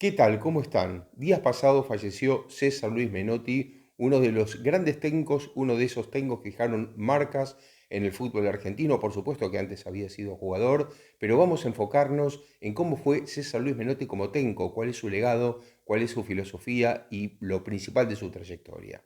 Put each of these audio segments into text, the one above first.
¿Qué tal? ¿Cómo están? Días pasados falleció César Luis Menotti, uno de los grandes técnicos, uno de esos técnicos que dejaron marcas en el fútbol argentino. Por supuesto que antes había sido jugador, pero vamos a enfocarnos en cómo fue César Luis Menotti como técnico, cuál es su legado, cuál es su filosofía y lo principal de su trayectoria.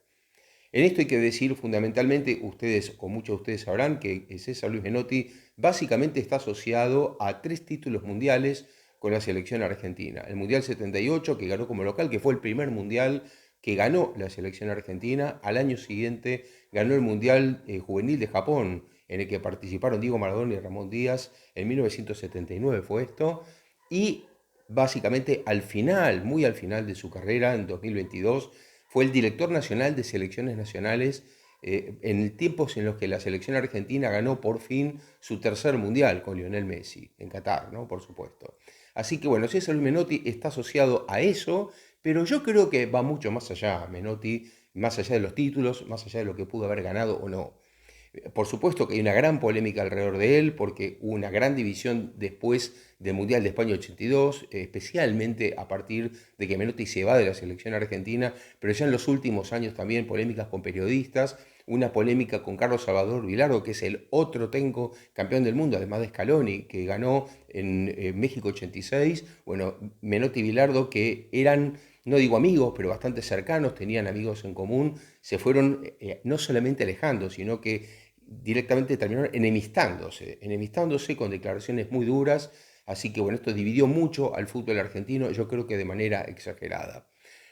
En esto hay que decir fundamentalmente, ustedes o muchos de ustedes sabrán que César Luis Menotti básicamente está asociado a tres títulos mundiales con la selección argentina. El Mundial 78, que ganó como local, que fue el primer mundial que ganó la selección argentina. Al año siguiente ganó el Mundial Juvenil de Japón, en el que participaron Diego Maradona y Ramón Díaz. En 1979 fue esto. Y básicamente al final, muy al final de su carrera, en 2022, fue el director nacional de selecciones nacionales en tiempos en los que la selección argentina ganó por fin su tercer mundial con Lionel Messi, en Qatar, ¿no? Por supuesto. Así que bueno, César Luis Menotti está asociado a eso, pero yo creo que va mucho más allá, Menotti, más allá de los títulos, más allá de lo que pudo haber ganado o no. Por supuesto que hay una gran polémica alrededor de él, porque hubo una gran división después del Mundial de España 82, especialmente a partir de que Menotti se va de la selección argentina, pero ya en los últimos años también polémicas con periodistas, una polémica con Carlos Salvador Vilardo, que es el otro técnico campeón del mundo, además de Scaloni, que ganó en México 86. Bueno, Menotti y Vilardo, que eran, no digo amigos, pero bastante cercanos, tenían amigos en común, se fueron no solamente alejando, sino que directamente terminaron enemistándose con declaraciones muy duras. Así que bueno, esto dividió mucho al fútbol argentino, yo creo que de manera exagerada.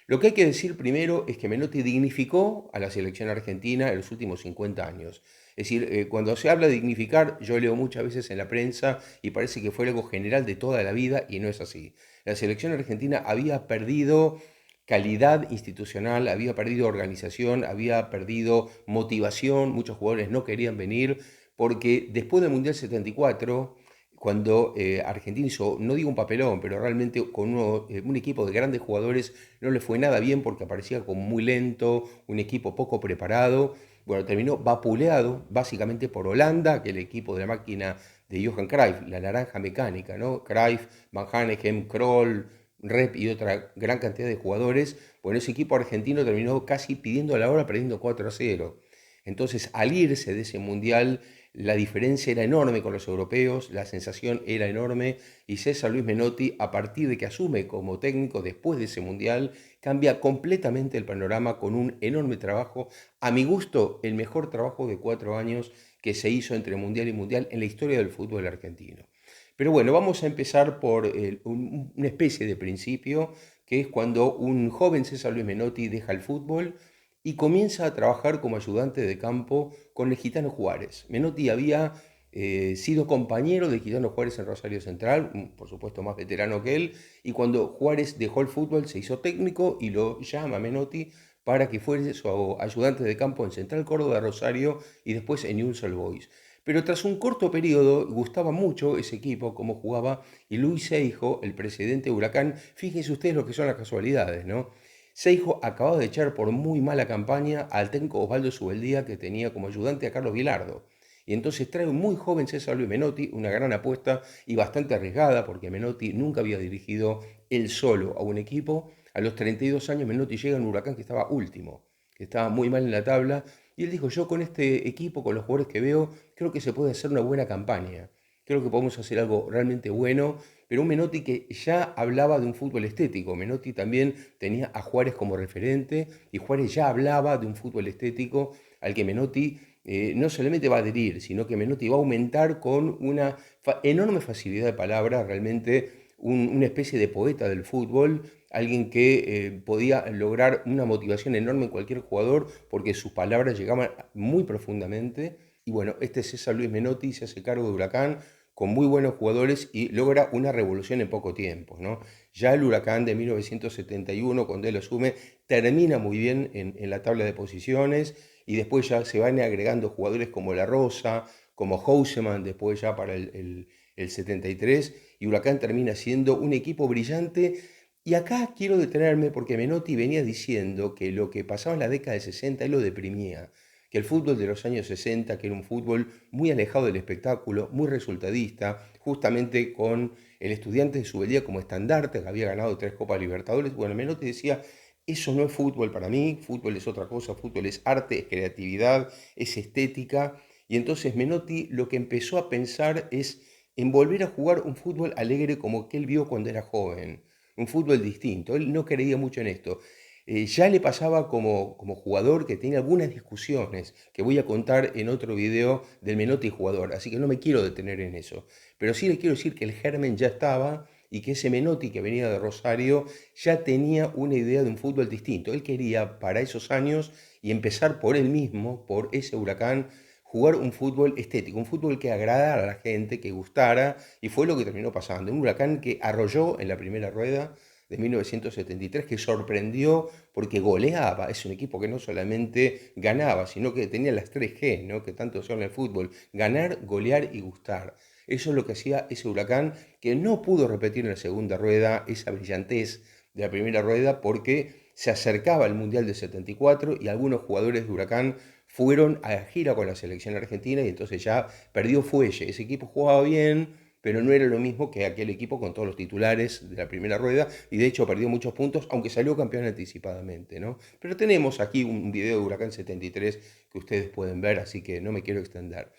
Lo que hay que decir primero es que Menotti dignificó a la selección argentina en los últimos 50 años. Es decir, cuando se habla de dignificar, yo leo muchas veces en la prensa y parece que fue algo general de toda la vida y no es así. La selección argentina había perdido calidad institucional, había perdido organización, había perdido motivación, muchos jugadores no querían venir, porque después del Mundial 74, cuando Argentina hizo, no digo un papelón, pero realmente con un equipo de grandes jugadores no le fue nada bien porque aparecía como muy lento, un equipo poco preparado. Bueno, terminó vapuleado básicamente por Holanda, que es el equipo de la máquina de Johan Cruyff, la naranja mecánica, ¿no? Cruyff, Van Hanegem, Kroll, Rep y otra gran cantidad de jugadores. Bueno, ese equipo argentino terminó casi pidiendo la hora, perdiendo 4-0. Entonces, al irse de ese mundial, la diferencia era enorme con los europeos, la sensación era enorme y César Luis Menotti, a partir de que asume como técnico después de ese mundial, cambia completamente el panorama con un enorme trabajo, a mi gusto, el mejor trabajo de 4 años que se hizo entre mundial y mundial en la historia del fútbol argentino. Pero bueno, vamos a empezar por una especie de principio, que es cuando un joven César Luis Menotti deja el fútbol y comienza a trabajar como ayudante de campo con el Gitano Juárez. Menotti había sido compañero de Gitano Juárez en Rosario Central, por supuesto más veterano que él, y cuando Juárez dejó el fútbol se hizo técnico y lo llama a Menotti para que fuese su ayudante de campo en Central Córdoba de Rosario y después en Newell's Old Boys. Pero tras un corto periodo gustaba mucho ese equipo, cómo jugaba, y Luis Seijo, el presidente de Huracán, fíjense ustedes lo que son las casualidades, ¿no? Seijo acababa de echar por muy mala campaña al técnico Osvaldo Subeldía, que tenía como ayudante a Carlos Vilardo. Y entonces trae un muy joven César Luis Menotti, una gran apuesta y bastante arriesgada, porque Menotti nunca había dirigido él solo a un equipo. A los 32 años Menotti llega a un Huracán que estaba último, que estaba muy mal en la tabla, y él dijo, yo con este equipo, con los jugadores que veo, creo que se puede hacer una buena campaña. Creo que podemos hacer algo realmente bueno, pero un Menotti que ya hablaba de un fútbol estético. Menotti también tenía a Juárez como referente y Juárez ya hablaba de un fútbol estético al que Menotti no solamente va a adherir, sino que Menotti va a aumentar con una enorme facilidad de palabra, realmente una especie de poeta del fútbol, alguien que podía lograr una motivación enorme en cualquier jugador porque sus palabras llegaban muy profundamente. Y bueno, este César Luis Menotti se hace cargo de Huracán con muy buenos jugadores y logra una revolución en poco tiempo, ¿no? Ya el Huracán de 1971, cuando él asume, termina muy bien en la tabla de posiciones y después ya se van agregando jugadores como La Rosa, como Houseman, después ya para el 73, y Huracán termina siendo un equipo brillante. Y acá quiero detenerme porque Menotti venía diciendo que lo que pasaba en la década de 60 él lo deprimía, que el fútbol de los años 60, que era un fútbol muy alejado del espectáculo, muy resultadista, justamente con el Estudiante de Subeldía como estandarte, que había ganado 3 Copas Libertadores. Bueno, Menotti decía, eso no es fútbol para mí, fútbol es otra cosa, fútbol es arte, es creatividad, es estética. Y entonces Menotti lo que empezó a pensar es en volver a jugar un fútbol alegre como que él vio cuando era joven, un fútbol distinto. Él no creía mucho en esto. Ya le pasaba como jugador que tenía algunas discusiones que voy a contar en otro video del Menotti jugador, así que no me quiero detener en eso. Pero sí le quiero decir que el germen ya estaba y que ese Menotti que venía de Rosario ya tenía una idea de un fútbol distinto. Él quería para esos años y empezar por él mismo, por ese Huracán, jugar un fútbol estético, un fútbol que agradara a la gente, que gustara, y fue lo que terminó pasando. Un Huracán que arrolló en la primera rueda de 1973, que sorprendió porque goleaba. Es un equipo que no solamente ganaba, sino que tenía las 3G, ¿no? Que tanto son en el fútbol: ganar, golear y gustar. Eso es lo que hacía ese Huracán, que no pudo repetir en la segunda rueda esa brillantez de la primera rueda porque se acercaba el Mundial de 74 y algunos jugadores de Huracán fueron a la gira con la selección argentina y entonces ya perdió fuelle. Ese equipo jugaba bien, pero no era lo mismo que aquel equipo con todos los titulares de la primera rueda, y de hecho perdió muchos puntos, aunque salió campeón anticipadamente, ¿no? Pero tenemos aquí un video de Huracán 73 que ustedes pueden ver, así que no me quiero extender.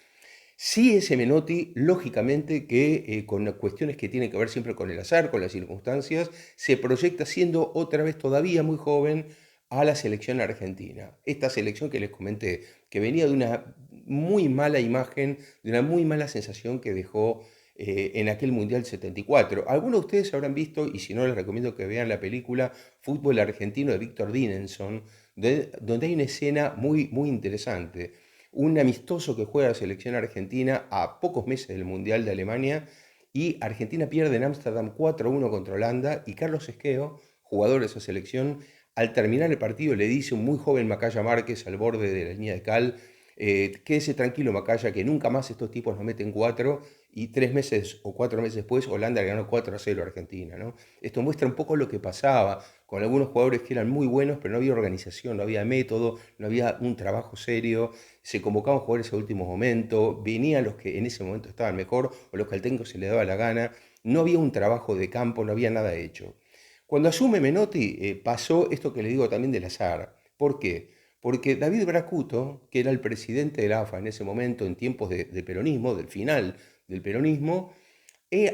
Sí, ese Menotti, lógicamente que con cuestiones que tienen que ver siempre con el azar, con las circunstancias, se proyecta siendo otra vez todavía muy joven a la selección argentina. Esta selección que les comenté, que venía de una muy mala imagen, de una muy mala sensación que dejó en aquel Mundial 74. Algunos de ustedes habrán visto, y si no les recomiendo que vean la película Fútbol Argentino de Víctor Dinenson, donde hay una escena muy interesante. Un amistoso que juega la selección argentina a pocos meses del Mundial de Alemania, y Argentina pierde en Ámsterdam 4-1 contra Holanda, y Carlos Esqueo, jugador de esa selección, al terminar el partido le dice a un muy joven Macaya Márquez al borde de la línea de cal: quédese tranquilo Macaya, que nunca más estos tipos nos meten cuatro. Y 3 meses o 4 meses después Holanda le ganó 4-0 a Argentina, ¿no? Esto muestra un poco lo que pasaba con algunos jugadores que eran muy buenos, pero no había organización, no había método, no había un trabajo serio. Se convocaban jugadores a último momento, venían los que en ese momento estaban mejor o los que al técnico se le daba la gana. No había un trabajo de campo, no había nada hecho. Cuando asume Menotti, pasó esto que le digo también del azar. ¿Por qué? Porque David Bracuto, que era el presidente de la AFA en ese momento, en tiempos de peronismo, del final del peronismo,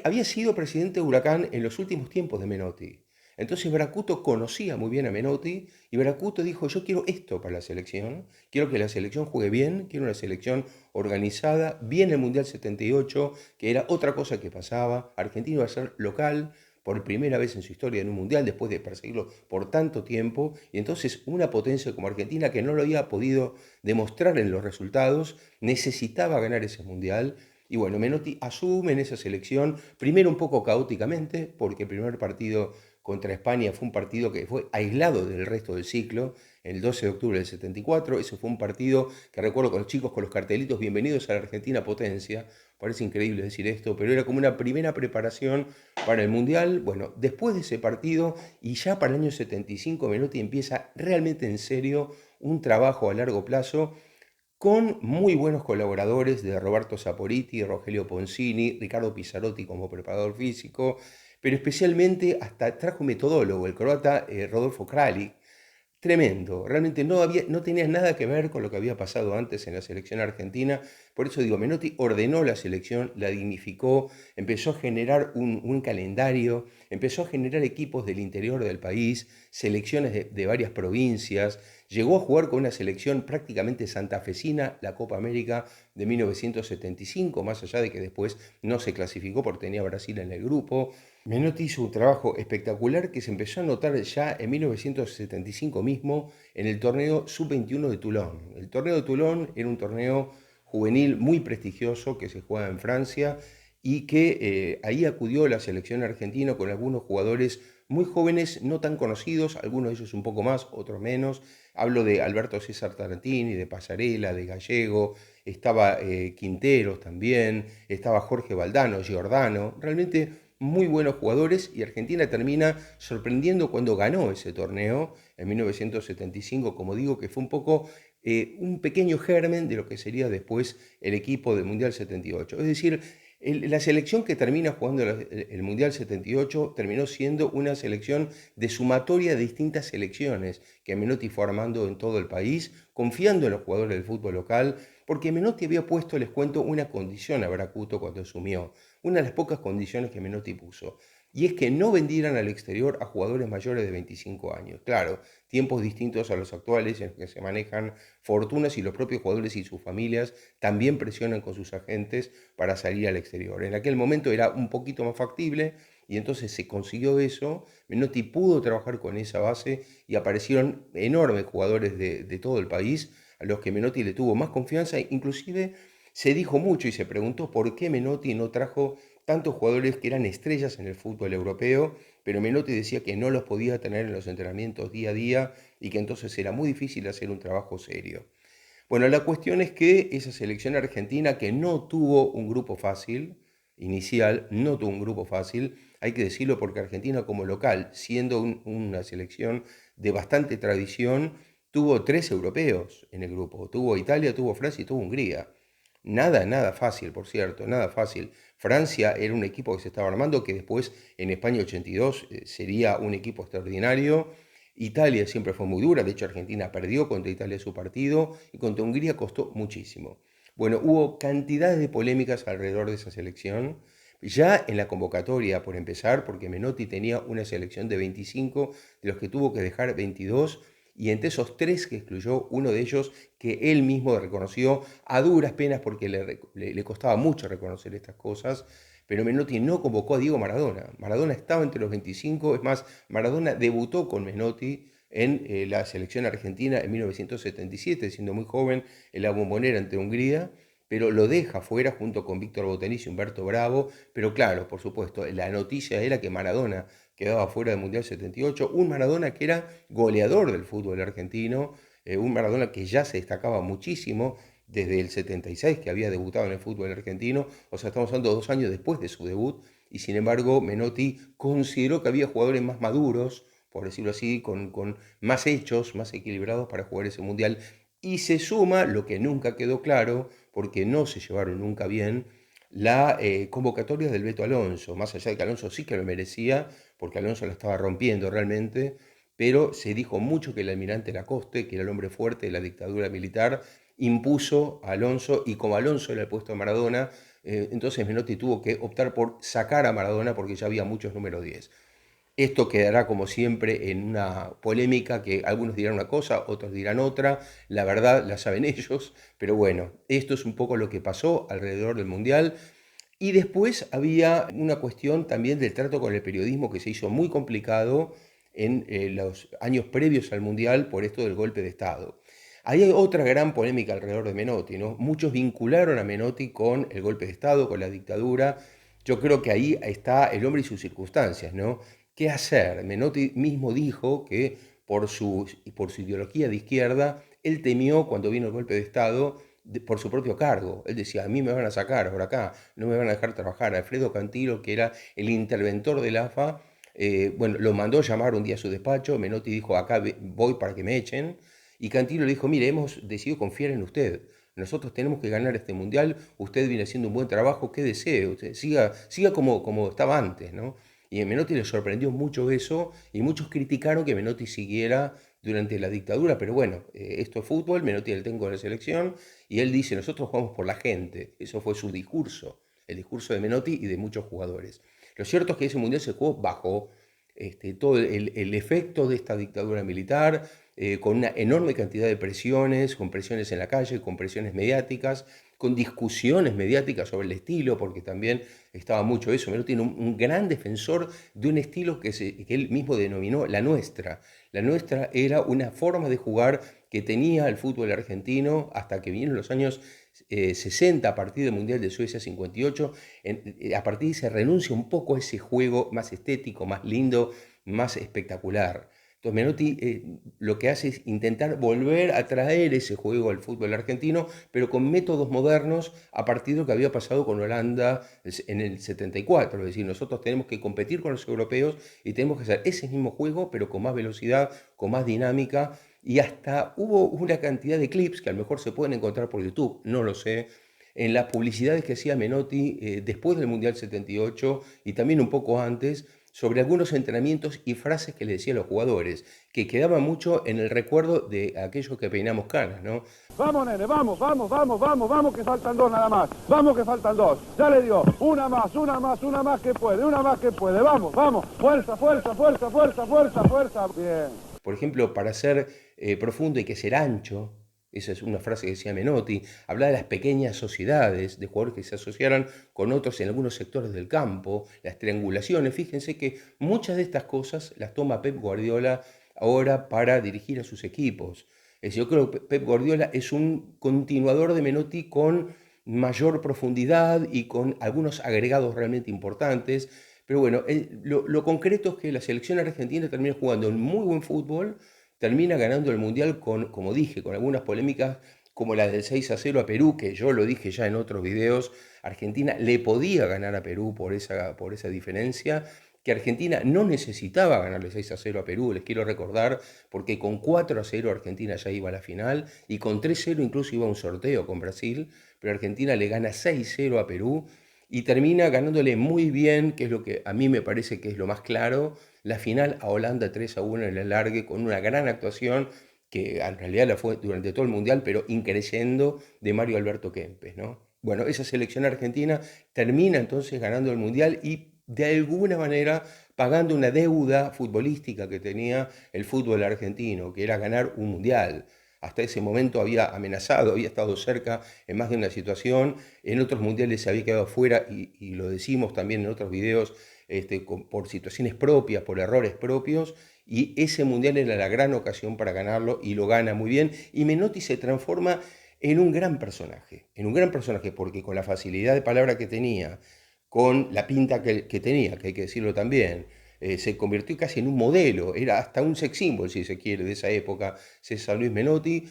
había sido presidente de Huracán en los últimos tiempos de Menotti. Entonces Bracuto conocía muy bien a Menotti y Bracuto dijo: yo quiero esto para la selección, quiero que la selección juegue bien, quiero una selección organizada. Viene el Mundial 78, que era otra cosa que pasaba. Argentina iba a ser local por primera vez en su historia en un mundial, después de perseguirlo por tanto tiempo, y entonces una potencia como Argentina, que no lo había podido demostrar en los resultados, necesitaba ganar ese mundial. Y bueno, Menotti asume en esa selección, primero un poco caóticamente, porque el primer partido contra España fue un partido que fue aislado del resto del ciclo, el 12 de octubre del 74. Ese fue un partido que recuerdo con los chicos con los cartelitos: bienvenidos a la Argentina potencia. Parece increíble decir esto, pero era como una primera preparación para el Mundial. Bueno, después de ese partido y ya para el año 75, Menotti empieza realmente en serio un trabajo a largo plazo con muy buenos colaboradores, de Roberto Saporiti, Rogelio Poncini, Ricardo Pizzarotti como preparador físico, pero especialmente hasta trajo un metodólogo, el croata Rodolfo Kralik. Tremendo, realmente no tenía nada que ver con lo que había pasado antes en la selección argentina. Por eso digo, Menotti ordenó la selección, la dignificó, empezó a generar un calendario, empezó a generar equipos del interior del país, selecciones de varias provincias. Llegó a jugar con una selección prácticamente santafesina la Copa América de 1975, más allá de que después no se clasificó porque tenía a Brasil en el grupo. Menotti hizo un trabajo espectacular que se empezó a notar ya en 1975 mismo en el torneo Sub-21 de Toulon. El torneo de Toulon era un torneo juvenil muy prestigioso que se juega en Francia, y que ahí acudió la selección argentina con algunos jugadores muy jóvenes, no tan conocidos, algunos de ellos un poco más, otros menos. Hablo de Alberto César Tarantini, de Pasarela, de Gallego, estaba Quinteros también, estaba Jorge Valdano, Giordano, realmente muy buenos jugadores, y Argentina termina sorprendiendo cuando ganó ese torneo en 1975, como digo, que fue un poco un pequeño germen de lo que sería después el equipo del Mundial 78. Es decir, la selección que termina jugando el Mundial 78 terminó siendo una selección de sumatoria de distintas selecciones que Menotti fue armando en todo el país, confiando en los jugadores del fútbol local, porque Menotti había puesto, les cuento, una condición a Bracuto cuando asumió, una de las pocas condiciones que Menotti puso, y es que no vendieran al exterior a jugadores mayores de 25 años. Claro, tiempos distintos a los actuales en los que se manejan fortunas y los propios jugadores y sus familias también presionan con sus agentes para salir al exterior. En aquel momento era un poquito más factible y entonces se consiguió eso. Menotti pudo trabajar con esa base y aparecieron enormes jugadores de todo el país a los que Menotti le tuvo más confianza. Inclusive se dijo mucho y se preguntó por qué Menotti no trajo tantos jugadores que eran estrellas en el fútbol europeo, pero Menotti decía que no los podía tener en los entrenamientos día a día y que entonces era muy difícil hacer un trabajo serio. Bueno, la cuestión es que esa selección argentina que no tuvo un grupo fácil, inicial, no tuvo un grupo fácil, hay que decirlo porque Argentina como local, siendo una selección de bastante tradición, tuvo 3 europeos en el grupo. Tuvo Italia, tuvo Francia y tuvo Hungría. Nada fácil, por cierto, nada fácil. Francia era un equipo que se estaba armando, que después en España 82 sería un equipo extraordinario. Italia siempre fue muy dura, de hecho Argentina perdió contra Italia su partido y contra Hungría costó muchísimo. Bueno, hubo cantidades de polémicas alrededor de esa selección. Ya en la convocatoria, por empezar, porque Menotti tenía una selección de 25, de los que tuvo que dejar 22, y entre esos 3 que excluyó, uno de ellos que él mismo reconoció a duras penas porque le costaba mucho reconocer estas cosas, pero Menotti no convocó a Diego Maradona. Maradona estaba entre los 25, es más, Maradona debutó con Menotti en la selección argentina en 1977, siendo muy joven en la Bombonera ante Hungría, pero lo deja fuera junto con Víctor Boteniz y Humberto Bravo, pero claro, por supuesto, la noticia era que Maradona quedaba fuera del Mundial 78, un Maradona que era goleador del fútbol argentino, un Maradona que ya se destacaba muchísimo desde el 76, que había debutado en el fútbol argentino, o sea, estamos hablando 2 años después de su debut, y sin embargo Menotti consideró que había jugadores más maduros, por decirlo así, con más hechos, más equilibrados para jugar ese Mundial, y se suma lo que nunca quedó claro, porque no se llevaron nunca bien, la convocatoria del Beto Alonso, más allá de que Alonso sí que lo merecía, porque Alonso la estaba rompiendo realmente, pero se dijo mucho que el almirante Lacoste, que era el hombre fuerte de la dictadura militar, impuso a Alonso, y como Alonso era el puesto de Maradona, entonces Menotti tuvo que optar por sacar a Maradona porque ya había muchos números 10. Esto quedará como siempre en una polémica que algunos dirán una cosa, otros dirán otra, la verdad la saben ellos, pero bueno, esto es un poco lo que pasó alrededor del Mundial. Y después había una cuestión también del trato con el periodismo que se hizo muy complicado en los años previos al Mundial por esto del golpe de Estado. Ahí hay otra gran polémica alrededor de Menotti, ¿no? Muchos vincularon a Menotti con el golpe de Estado, con la dictadura. Yo creo que ahí está el hombre y sus circunstancias, ¿no? ¿Qué hacer? Menotti mismo dijo que por su ideología de izquierda, él temió cuando vino el golpe de Estado por su propio cargo. Él decía, a mí me van a sacar por acá, no me van a dejar trabajar. Alfredo Cantilo, que era el interventor del AFA, bueno, lo mandó llamar un día a su despacho. Menotti dijo, acá voy para que me echen. Y Cantilo le dijo, mire, hemos decidido confiar en usted. Nosotros tenemos que ganar este mundial. Usted viene haciendo un buen trabajo. ¿Qué desee? Usted siga como estaba antes, ¿no? Y a Menotti le sorprendió mucho eso y muchos criticaron que Menotti siguiera durante la dictadura, pero bueno, esto es fútbol, Menotti es el técnico de la selección y él dice, nosotros jugamos por la gente. Eso fue su discurso, el discurso de Menotti y de muchos jugadores. Lo cierto es que ese mundial se jugó bajo todo el efecto de esta dictadura militar, con una enorme cantidad de presiones, con presiones en la calle, con presiones mediáticas, con discusiones mediáticas sobre el estilo, porque también estaba mucho eso. Menotti era un gran defensor de un estilo que él mismo denominó la nuestra. La nuestra era una forma de jugar que tenía el fútbol argentino hasta que vinieron los años 60, a partir del Mundial de Suecia 58. A partir de ahí se renuncia un poco a ese juego más estético, más lindo, más espectacular. Entonces Menotti lo que hace es intentar volver a traer ese juego al fútbol argentino, pero con métodos modernos a partir de lo que había pasado con Holanda en el 74. Es decir, nosotros tenemos que competir con los europeos y tenemos que hacer ese mismo juego, pero con más velocidad, con más dinámica. Y hasta hubo una cantidad de clips que a lo mejor se pueden encontrar por YouTube, no lo sé, en las publicidades que hacía Menotti después del Mundial 78 y también un poco antes, sobre algunos entrenamientos y frases que le decía a los jugadores, que quedaban mucho en el recuerdo de aquellos que peinamos canas, ¿no? Vamos, nene, vamos, vamos, vamos, vamos, vamos, que faltan dos nada más. Vamos, que faltan dos. Ya le dio. Una más, una más, una más que puede, una más que puede. Vamos, vamos. Fuerza, fuerza, fuerza, fuerza, fuerza, fuerza. Bien. Por ejemplo, para ser profundo hay que ser ancho. Esa es una frase que decía Menotti. Hablaba de las pequeñas sociedades, de jugadores que se asociaran con otros en algunos sectores del campo, las triangulaciones. Fíjense que muchas de estas cosas las toma Pep Guardiola ahora para dirigir a sus equipos. Es decir, yo creo que Pep Guardiola es un continuador de Menotti con mayor profundidad y con algunos agregados realmente importantes. Pero bueno, lo concreto es que la selección argentina termina jugando un muy buen fútbol, termina ganando el Mundial con, como dije, con algunas polémicas como la del 6-0 a Perú, que yo lo dije ya en otros videos, Argentina le podía ganar a Perú por esa diferencia, que Argentina no necesitaba ganarle 6-0 a Perú, les quiero recordar, porque con 4-0 Argentina ya iba a la final y con 3-0 incluso iba a un sorteo con Brasil, pero Argentina le gana 6-0 a Perú y termina ganándole muy bien, que es lo que a mí me parece que es lo más claro, la final a Holanda 3-1 en el alargue con una gran actuación que en realidad la fue durante todo el Mundial, pero increciendo de Mario Alberto Kempes, ¿no? Bueno, esa selección argentina termina entonces ganando el Mundial y de alguna manera pagando una deuda futbolística que tenía el fútbol argentino, que era ganar un Mundial. Hasta ese momento había amenazado, había estado cerca en más de una situación, en otros mundiales se había quedado fuera y lo decimos también en otros videos, por situaciones propias, por errores propios, y ese mundial era la gran ocasión para ganarlo y lo gana muy bien. Y Menotti se transforma en un gran personaje, porque con la facilidad de palabra que tenía, con la pinta que tenía, que hay que decirlo también, se convirtió casi en un modelo, era hasta un sex symbol, si se quiere, de esa época, César Luis Menotti,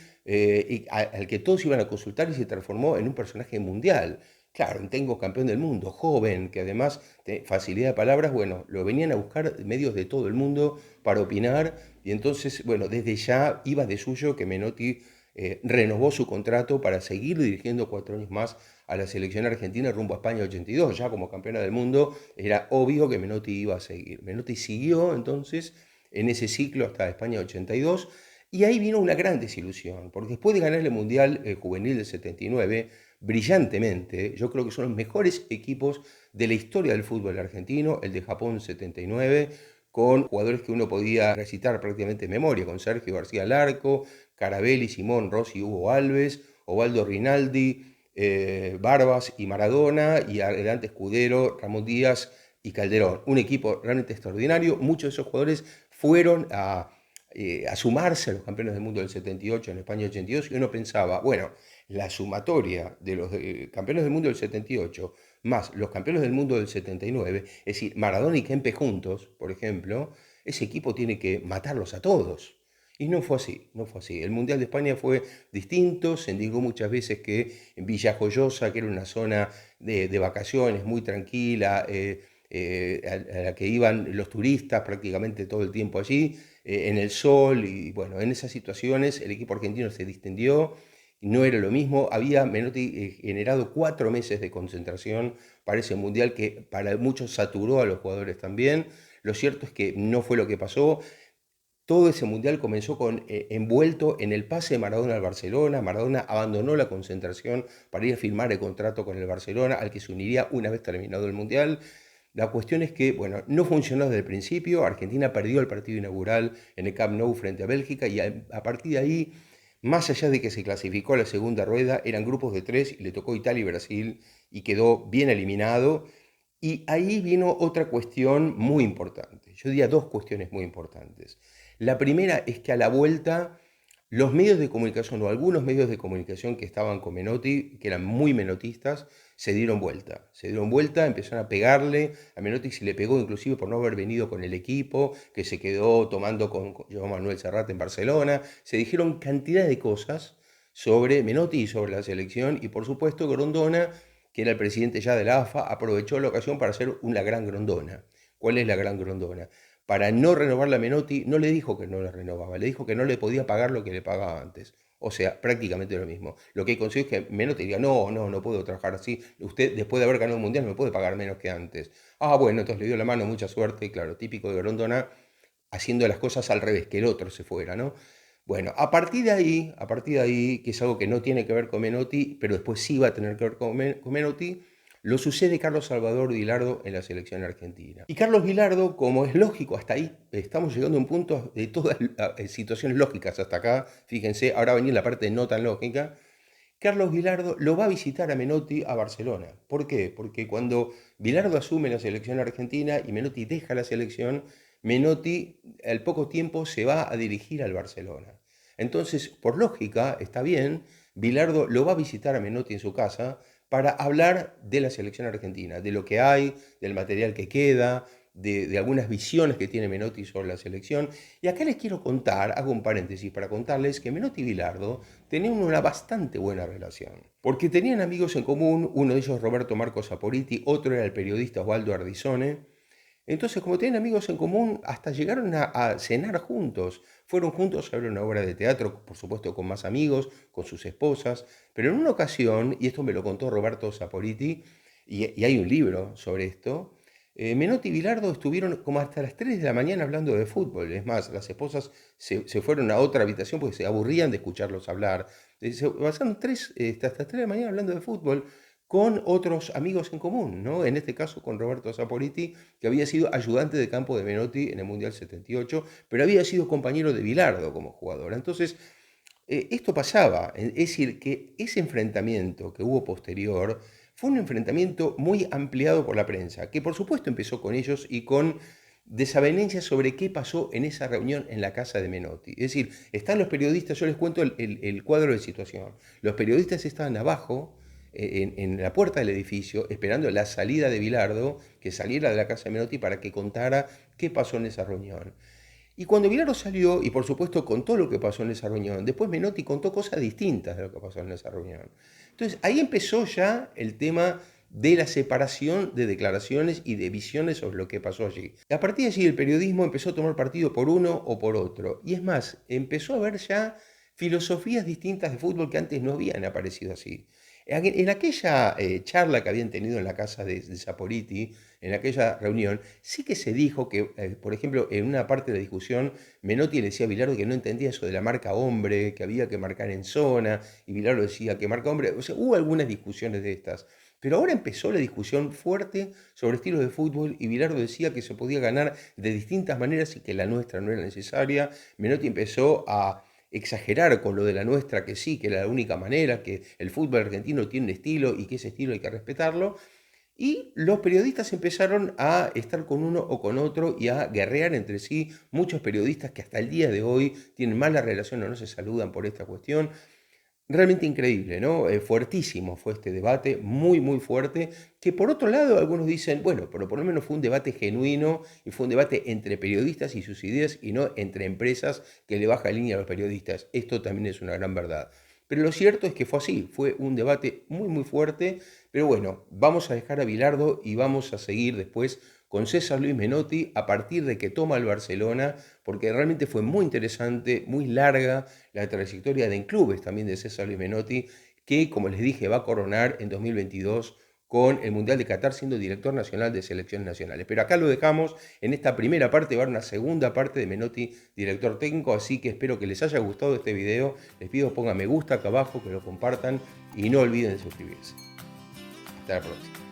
al que todos iban a consultar y se transformó en un personaje mundial. Claro, un tengo campeón del mundo, joven, que además, facilidad de palabras, bueno, lo venían a buscar medios de todo el mundo para opinar, y entonces, bueno, desde ya iba de suyo que Menotti renovó su contrato para seguir dirigiendo 4 años más a la selección argentina rumbo a España 82, ya como campeona del mundo, era obvio que Menotti iba a seguir. Menotti siguió entonces en ese ciclo hasta España 82, y ahí vino una gran desilusión, porque después de ganar el Mundial Juvenil del 79, brillantemente, yo creo que son los mejores equipos de la historia del fútbol argentino, el de Japón 79, con jugadores que uno podía recitar prácticamente de memoria, con Sergio García Larco, Carabelli, Simón, Rossi, Hugo Alves, Ovaldo Rinaldi, Barbas y Maradona, y adelante Escudero, Ramón Díaz y Calderón. Un equipo realmente extraordinario. Muchos de esos jugadores fueron a sumarse a los campeones del mundo del 78 en España 82, y uno pensaba, bueno, la sumatoria de los campeones del mundo del 78 más los campeones del mundo del 79, es decir, Maradona y Kempe juntos, por ejemplo, ese equipo tiene que matarlos a todos. Y no fue así, no fue así. El Mundial de España fue distinto, se indicó muchas veces que en Villa Joyosa, que era una zona de vacaciones muy tranquila, a la que iban los turistas prácticamente todo el tiempo allí, en el sol, y bueno, en esas situaciones el equipo argentino se distendió, no era lo mismo, había Menotti generado 4 meses de concentración para ese Mundial que para muchos saturó a los jugadores también. Lo cierto es que no fue lo que pasó. Todo ese mundial comenzó envuelto en el pase de Maradona al Barcelona. Maradona abandonó la concentración para ir a firmar el contrato con el Barcelona, al que se uniría una vez terminado el mundial. La cuestión es que, bueno, no funcionó desde el principio. Argentina perdió el partido inaugural en el Camp Nou frente a Bélgica, y a partir de ahí, más allá de que se clasificó a la segunda rueda, eran grupos de 3 y le tocó Italia y Brasil y quedó bien eliminado. Y ahí vino otra cuestión muy importante. Yo diría dos cuestiones muy importantes. La primera es que a la vuelta los medios de comunicación, o algunos medios de comunicación que estaban con Menotti, que eran muy menotistas, se dieron vuelta, empezaron a pegarle, a Menotti se le pegó inclusive por no haber venido con el equipo, que se quedó tomando con Joan Manuel Serrat en Barcelona, se dijeron cantidad de cosas sobre Menotti y sobre la selección, y por supuesto Grondona, que era el presidente ya de la AFA, aprovechó la ocasión para hacer una gran Grondona. ¿Cuál es la gran Grondona? Para no renovarla a Menotti, no le dijo que no la renovaba, le dijo que no le podía pagar lo que le pagaba antes. O sea, prácticamente lo mismo. Lo que consiguió es que Menotti diga, no puedo trabajar así. Usted, después de haber ganado un mundial, no me puede pagar menos que antes. Ah, bueno, entonces le dio la mano, mucha suerte, claro, típico de Grondona, haciendo las cosas al revés, que el otro se fuera, ¿no? Bueno, a partir de ahí, que es algo que no tiene que ver con Menotti, pero después sí va a tener que ver con Menotti, lo sucede Carlos Salvador Vilardo en la selección argentina. Y Carlos Vilardo, como es lógico, hasta ahí estamos llegando a un punto de todas las situaciones lógicas hasta acá, fíjense, ahora va a venir la parte no tan lógica. Carlos Vilardo lo va a visitar a Menotti a Barcelona. ¿Por qué? Porque cuando Vilardo asume la selección argentina y Menotti deja la selección, Menotti al poco tiempo se va a dirigir al Barcelona. Entonces, por lógica, está bien, Vilardo lo va a visitar a Menotti en su casa para hablar de la selección argentina, de lo que hay, del material que queda, de algunas visiones que tiene Menotti sobre la selección. Y acá les quiero contar, hago un paréntesis para contarles que Menotti y Vilardo tenían una bastante buena relación, porque tenían amigos en común, uno de ellos Roberto Marcos Saporiti, otro era el periodista Osvaldo Ardizone. Entonces, como tienen amigos en común, hasta llegaron a cenar juntos. Fueron juntos a ver una obra de teatro, por supuesto con más amigos, con sus esposas. Pero en una ocasión, y esto me lo contó Roberto Saporiti, y hay un libro sobre esto, Menotti y Vilardo estuvieron como hasta las 3 de la mañana hablando de fútbol. Es más, las esposas se fueron a otra habitación porque se aburrían de escucharlos hablar. Se pasaron hasta las 3 de la mañana hablando de fútbol con otros amigos en común, ¿no? En este caso con Roberto Saporiti, que había sido ayudante de campo de Menotti en el Mundial 78, pero había sido compañero de Vilardo como jugador. Entonces, esto pasaba, es decir, que ese enfrentamiento que hubo posterior fue un enfrentamiento muy ampliado por la prensa, que por supuesto empezó con ellos y con desavenencias sobre qué pasó en esa reunión en la casa de Menotti. Es decir, están los periodistas, yo les cuento el cuadro de situación. Los periodistas estaban abajo, en la puerta del edificio, esperando la salida de Vilardo, que saliera de la casa de Menotti para que contara qué pasó en esa reunión. Y cuando Vilardo salió, y por supuesto contó lo que pasó en esa reunión, después Menotti contó cosas distintas de lo que pasó en esa reunión. Entonces ahí empezó ya el tema de la separación de declaraciones y de visiones sobre lo que pasó allí. A partir de allí el periodismo empezó a tomar partido por uno o por otro. Y es más, empezó a haber ya filosofías distintas de fútbol que antes no habían aparecido así. En aquella charla que habían tenido en la casa de Saporiti, en aquella reunión, sí que se dijo que, por ejemplo, en una parte de la discusión, Menotti le decía a Vilardo que no entendía eso de la marca hombre, que había que marcar en zona, y Vilardo decía que marca hombre. O sea, hubo algunas discusiones de estas. Pero ahora empezó la discusión fuerte sobre estilos de fútbol y Vilardo decía que se podía ganar de distintas maneras y que la nuestra no era necesaria. Menotti empezó a exagerar con lo de la nuestra, que sí, que era la única manera, que el fútbol argentino tiene un estilo y que ese estilo hay que respetarlo. Y los periodistas empezaron a estar con uno o con otro y a guerrear entre sí. Muchos periodistas que hasta el día de hoy tienen mala relación o no se saludan por esta cuestión. Realmente increíble, ¿no? Fuertísimo fue este debate, muy, muy fuerte, que por otro lado algunos dicen, bueno, pero por lo menos fue un debate genuino y fue un debate entre periodistas y sus ideas y no entre empresas que le baja línea a los periodistas. Esto también es una gran verdad. Pero lo cierto es que fue así, fue un debate muy, muy fuerte, pero bueno, vamos a dejar a Vilardo y vamos a seguir después con César Luis Menotti a partir de que toma el Barcelona, porque realmente fue muy interesante, muy larga la trayectoria en clubes también de César Luis Menotti, que como les dije va a coronar en 2022 con el Mundial de Qatar siendo director nacional de selecciones nacionales. Pero acá lo dejamos, en esta primera parte va a haber una segunda parte de Menotti, director técnico, así que espero que les haya gustado este video, les pido pongan me gusta acá abajo, que lo compartan y no olviden suscribirse. Hasta la próxima.